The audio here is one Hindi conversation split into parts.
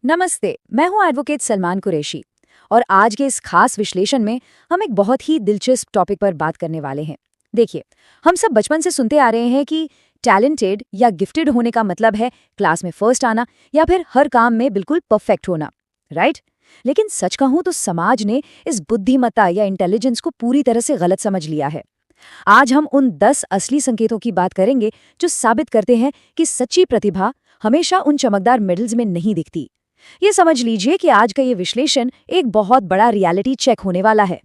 नमस्ते, मैं हूं एडवोकेट सलमान कुरैशी और आज के इस खास विश्लेषण में हम एक बहुत ही दिलचस्प टॉपिक पर बात करने वाले हैं। देखिए, हम सब बचपन से सुनते आ रहे हैं कि टैलेंटेड या गिफ्टेड होने का मतलब है क्लास में फर्स्ट आना या फिर हर काम में बिल्कुल परफेक्ट होना, राइट? लेकिन सच कहूं तो समाज ने इस बुद्धिमत्ता या इंटेलिजेंस को पूरी तरह से गलत समझ लिया है। आज हम उन 10 असली संकेतों की बात करेंगे जो साबित करते हैं कि सच्ची प्रतिभा हमेशा उन चमकदार मेडल्स में नहीं दिखती। ये समझ लीजिए कि आज का ये विश्लेषण एक बहुत बड़ा रियलिटी चेक होने वाला है।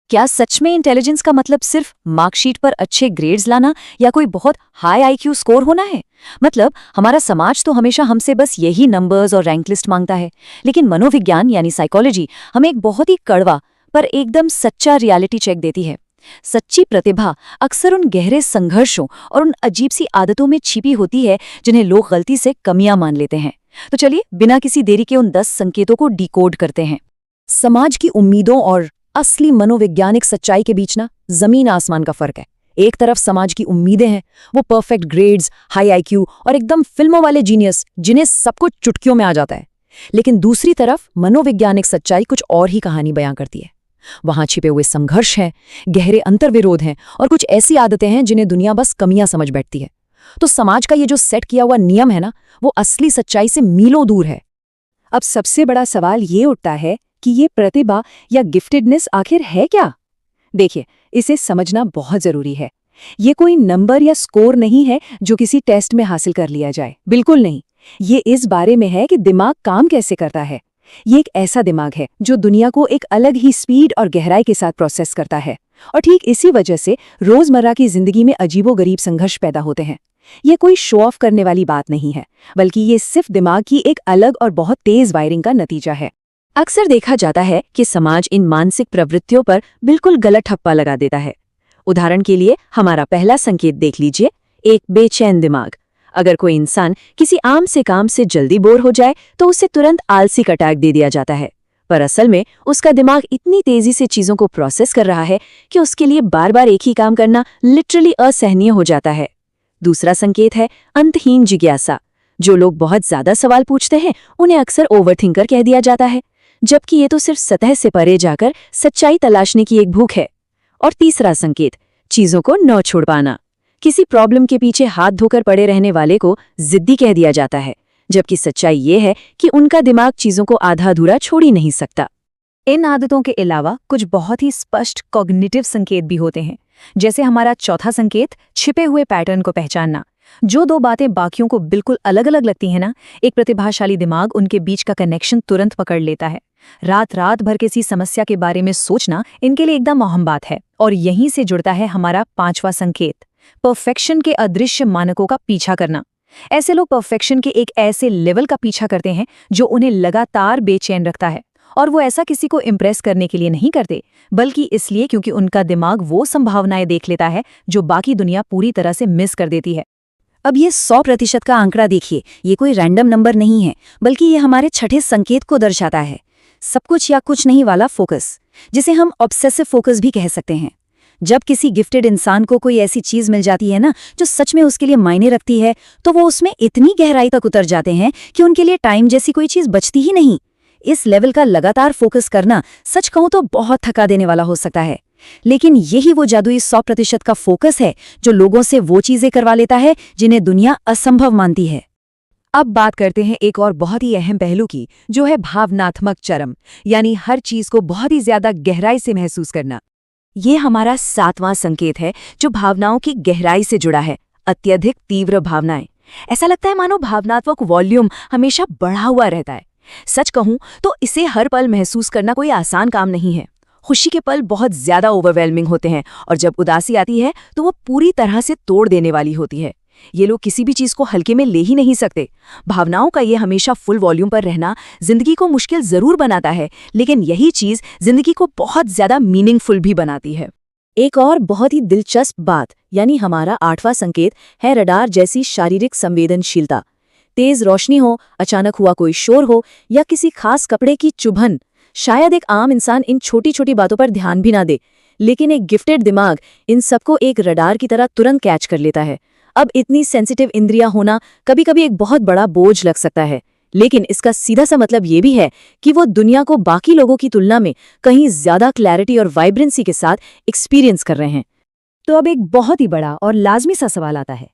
क्या सच में इंटेलिजेंस का मतलब सिर्फ मार्कशीट पर अच्छे ग्रेड्स लाना या कोई बहुत हाई आईक्यू स्कोर होना है? मतलब हमारा समाज तो हमेशा हमसे बस यही नंबर्स और रैंक लिस्ट मांगता है, लेकिन मनोविज्ञान यानी साइकोलॉजी हमें एक बहुत ही कड़वा पर एकदम सच्चा रियलिटी चेक देती है। सच्ची प्रतिभा अक्सर उन गहरे संघर्षों और उन अजीब सी आदतों में छिपी होती है जिन्हें लोग गलती से कमियां मान लेते हैं। तो चलिए बिना किसी देरी के उन 10 संकेतों को डिकोड करते हैं। समाज की उम्मीदों और असली मनोवैज्ञानिक सच्चाई के बीच ना जमीन आसमान का फर्क है। एक तरफ समाज की उम्मीदें हैं, वो परफेक्ट ग्रेड्स, हाई आईक्यू और एकदम फिल्मों वाले जीनियस जिन्हें सब कुछ चुटकियों में आ जाता है। लेकिन दूसरी तरफ मनोवैज्ञानिक सच्चाई कुछ और ही कहानी बयां करती है। वहां छिपे हुए संघर्ष हैं, गहरे अंतर्विरोध हैं और कुछ ऐसी आदतें हैं जिन्हें दुनिया बस कमियां समझ बैठती है। तो समाज का ये जो सेट किया हुआ नियम है ना, वो असली सच्चाई से मीलों दूर है। अब सबसे बड़ा सवाल ये उठता है कि ये प्रतिभा या गिफ्टेडनेस आखिर है क्या? देखिए, इसे समझना बहुत जरूरी है। ये कोई नंबर या स्कोर नहीं है जो किसी टेस्ट में हासिल कर लिया जाए, बिल्कुल नहीं। ये इस बारे में है कि दिमाग काम कैसे करता है। ये एक ऐसा दिमाग है जो दुनिया को एक अलग ही स्पीड और गहराई के साथ प्रोसेस करता है, और ठीक इसी वजह से रोजमर्रा की जिंदगी में अजीबोगरीब संघर्ष पैदा होते हैं। ये कोई शो ऑफ करने वाली बात नहीं है, बल्कि ये सिर्फ दिमाग की एक अलग और बहुत तेज वायरिंग का नतीजा है। अक्सर देखा जाता है कि समाज इन मानसिक प्रवृत्तियों पर बिल्कुल गलत ठप्पा लगा देता है। उदाहरण के लिए हमारा पहला संकेत देख लीजिए, एक बेचैन दिमाग। अगर कोई इंसान किसी आम से काम से जल्दी बोर हो जाए तो उसे तुरंत आलसी का टैग दे दिया जाता है, पर असल में उसका दिमाग इतनी तेजी से चीजों को प्रोसेस कर रहा है कि उसके लिए बार बार एक ही काम करना लिटरली असहनीय हो जाता है। दूसरा संकेत है अंतहीन जिज्ञासा। जो लोग बहुत ज्यादा सवाल पूछते हैं उन्हें अक्सर ओवरथिंकर कह दिया जाता है, जबकि ये तो सिर्फ सतह से परे जाकर सच्चाई तलाशने की एक भूख है। और तीसरा संकेत, चीजों को न छोड़ पाना। किसी प्रॉब्लम के पीछे हाथ धोकर पड़े रहने वाले को जिद्दी कह दिया जाता है, जबकि सच्चाई ये है कि उनका दिमाग चीजों को आधा अधूरा छोड़ ही नहीं सकता। इन आदतों के अलावा कुछ बहुत ही स्पष्ट कॉग्निटिव संकेत भी होते हैं, जैसे हमारा चौथा संकेत, छिपे हुए पैटर्न को पहचानना। जो दो बातें बाकियों को बिल्कुल अलग अलग लगती हैं ना, एक प्रतिभाशाली दिमाग उनके बीच का कनेक्शन तुरंत पकड़ लेता है। रात रात भर किसी समस्या के बारे में सोचना इनके लिए एकदम अहम बात है। और यहीं से जुड़ता है हमारा पांचवा संकेत, परफेक्शन के अदृश्य मानकों का पीछा करना। ऐसे लोग परफेक्शन के एक ऐसे लेवल का पीछा करते हैं जो उन्हें लगातार बेचैन रखता है, और वो ऐसा किसी को इम्प्रेस करने के लिए नहीं करते, बल्कि इसलिए क्योंकि उनका दिमाग वो संभावनाएं देख लेता है जो बाकी दुनिया पूरी तरह से मिस कर देती है। अब ये 100% का आंकड़ा देखिए, ये कोई रैंडम नंबर नहीं है, बल्कि ये हमारे छठे संकेत को दर्शाता है, सब कुछ या कुछ नहीं वाला फोकस, जिसे हम ऑब्सेसिव फोकस भी कह सकते हैं। जब किसी गिफ्टेड इंसान को कोई ऐसी चीज मिल जाती है ना जो सच में उसके लिए मायने रखती है, तो वो उसमें इतनी गहराई तक उतर जाते हैं कि उनके लिए टाइम जैसी कोई चीज बचती ही नहीं। इस लेवल का लगातार फोकस करना सच कहूं तो बहुत थका देने वाला हो सकता है, लेकिन यही वो जादुई 100% का फोकस है जो लोगों से वो चीजें करवा लेता है जिन्हें दुनिया असंभव मानती है। अब बात करते हैं एक और बहुत ही अहम पहलू की, जो है भावनात्मक चरम, यानी हर चीज को बहुत ही ज्यादा गहराई से महसूस करना। ये हमारा 7वां संकेत है जो भावनाओं की गहराई से जुड़ा है, अत्यधिक तीव्र भावनाएं। ऐसा लगता है मानो भावनात्मक वॉल्यूम हमेशा बढ़ा हुआ रहता है। सच कहूं तो इसे हर पल महसूस करना कोई आसान काम नहीं है। खुशी के पल बहुत ज्यादा ओवरवेलमिंग होते हैं, और जब उदासी आती है तो वो पूरी तरह से तोड़ देने वाली होती है। ये लोग किसी भी चीज को हल्के में ले ही नहीं सकते। भावनाओं का ये हमेशा फुल वॉल्यूम पर रहना जिंदगी को मुश्किल जरूर बनाता है, लेकिन यही चीज जिंदगी को बहुत ज्यादा मीनिंगफुल भी बनाती है। एक और बहुत ही दिलचस्प बात, यानी हमारा 8वां संकेत है रडार जैसी शारीरिक संवेदनशीलता। तेज रोशनी हो, अचानक हुआ कोई शोर हो, या किसी खास कपड़े की चुभन, शायद एक आम इंसान इन छोटी छोटी बातों पर ध्यान भी ना दे, लेकिन एक गिफ्टेड दिमाग इन सबको एक रडार की तरह तुरंत कैच कर लेता है। अब इतनी सेंसिटिव इंद्रियां होना कभी कभी एक बहुत बड़ा बोझ लग सकता है, लेकिन इसका सीधा सा मतलब ये भी है कि वो दुनिया को बाकी लोगों की तुलना में कहीं ज्यादा क्लैरिटी और वाइब्रेंसी के साथ एक्सपीरियंस कर रहे हैं। तो अब एक बहुत ही बड़ा और लाजमी सा सवाल आता है,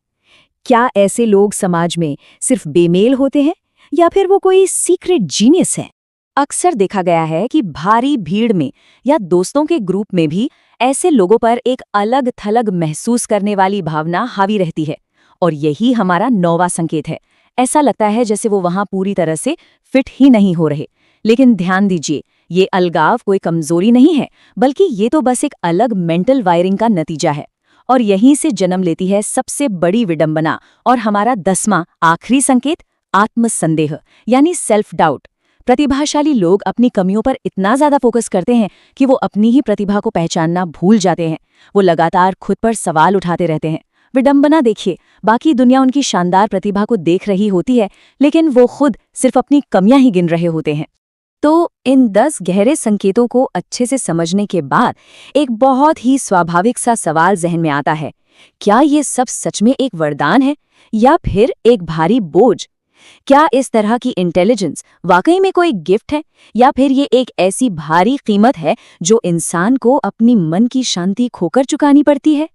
क्या ऐसे लोग समाज में सिर्फ बेमेल होते हैं या फिर वो कोई सीक्रेट जीनियस है? अक्सर देखा गया है कि भारी भीड़ में या दोस्तों के ग्रुप में भी ऐसे लोगों पर एक अलग थलग महसूस करने वाली भावना हावी रहती है, और यही हमारा 9वां संकेत है। ऐसा लगता है जैसे वो वहां पूरी तरह से फिट ही नहीं हो रहे। लेकिन ध्यान दीजिए, ये अलगाव कोई कमजोरी नहीं है, बल्कि ये तो बस एक अलग मेंटल वायरिंग का नतीजा है। और यहीं से जन्म लेती है सबसे बड़ी विडंबना और हमारा 10वां आखिरी संकेत, आत्मसंदेह यानी सेल्फ डाउट। प्रतिभाशाली लोग अपनी कमियों पर इतना ज्यादा फोकस करते हैं कि वो अपनी ही प्रतिभा को पहचानना भूल जाते हैं। वो लगातार खुद पर सवाल उठाते रहते हैं। विडंबना देखिए, बाकी दुनिया उनकी शानदार प्रतिभा को देख रही होती है, लेकिन वो खुद सिर्फ अपनी कमियां ही गिन रहे होते हैं। तो इन 10 गहरे संकेतों को अच्छे से समझने के बाद एक बहुत ही स्वाभाविक सा सवाल जहन में आता है, क्या ये सब सच में एक वरदान है या फिर एक भारी बोझ? क्या इस तरह की इंटेलिजेंस वाकई में कोई गिफ्ट है या फिर ये एक ऐसी भारी कीमत है जो इंसान को अपनी मन की शांति खोकर चुकानी पड़ती है?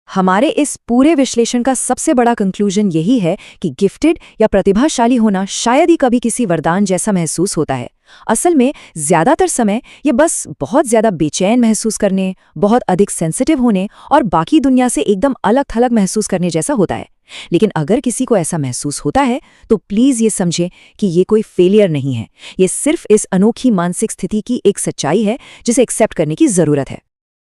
हमारे इस पूरे विश्लेषण का सबसे बड़ा कंक्लूजन यही है कि गिफ्टेड या प्रतिभाशाली होना शायद ही कभी किसी वरदान जैसा महसूस होता है। असल में ज्यादातर समय ये बस बहुत ज्यादा बेचैन महसूस करने, बहुत अधिक सेंसिटिव होने और बाकी दुनिया से एकदम अलग थलग महसूस करने जैसा होता है। लेकिन अगर किसी को ऐसा महसूस होता है तो प्लीज ये समझे कि ये कोई फेलियर नहीं है, ये सिर्फ इस अनोखी मानसिक स्थिति की एक सच्चाई है जिसे एक्सेप्ट करने की जरूरत है।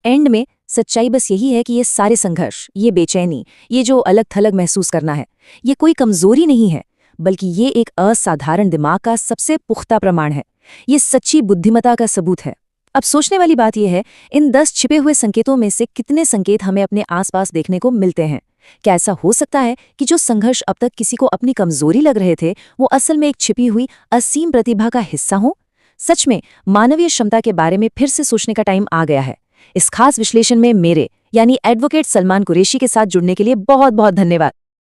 एंड में सच्चाई बस यही है कि ये सारे संघर्ष, ये बेचैनी, ये जो अलग थलग महसूस करना है, ये कोई कमजोरी नहीं है, बल्कि ये एक असाधारण दिमाग का सबसे पुख्ता प्रमाण है। ये सच्ची बुद्धिमत्ता का सबूत है। अब सोचने वाली बात यह है, इन 10 छिपे हुए संकेतों में से कितने संकेत हमें अपने आसपास देखने को मिलते हैं? क्या ऐसा हो सकता है कि जो संघर्ष अब तक किसी को अपनी कमजोरी लग रहे थे, वो असल में एक छिपी हुई असीम प्रतिभा का हिस्सा हो? सच में मानवीय क्षमता के बारे में फिर से सोचने का टाइम आ गया है। इस खास विश्लेषण में मेरे यानी एडवोकेट सलमान कुरैशी के साथ जुड़ने के लिए बहुत बहुत धन्यवाद।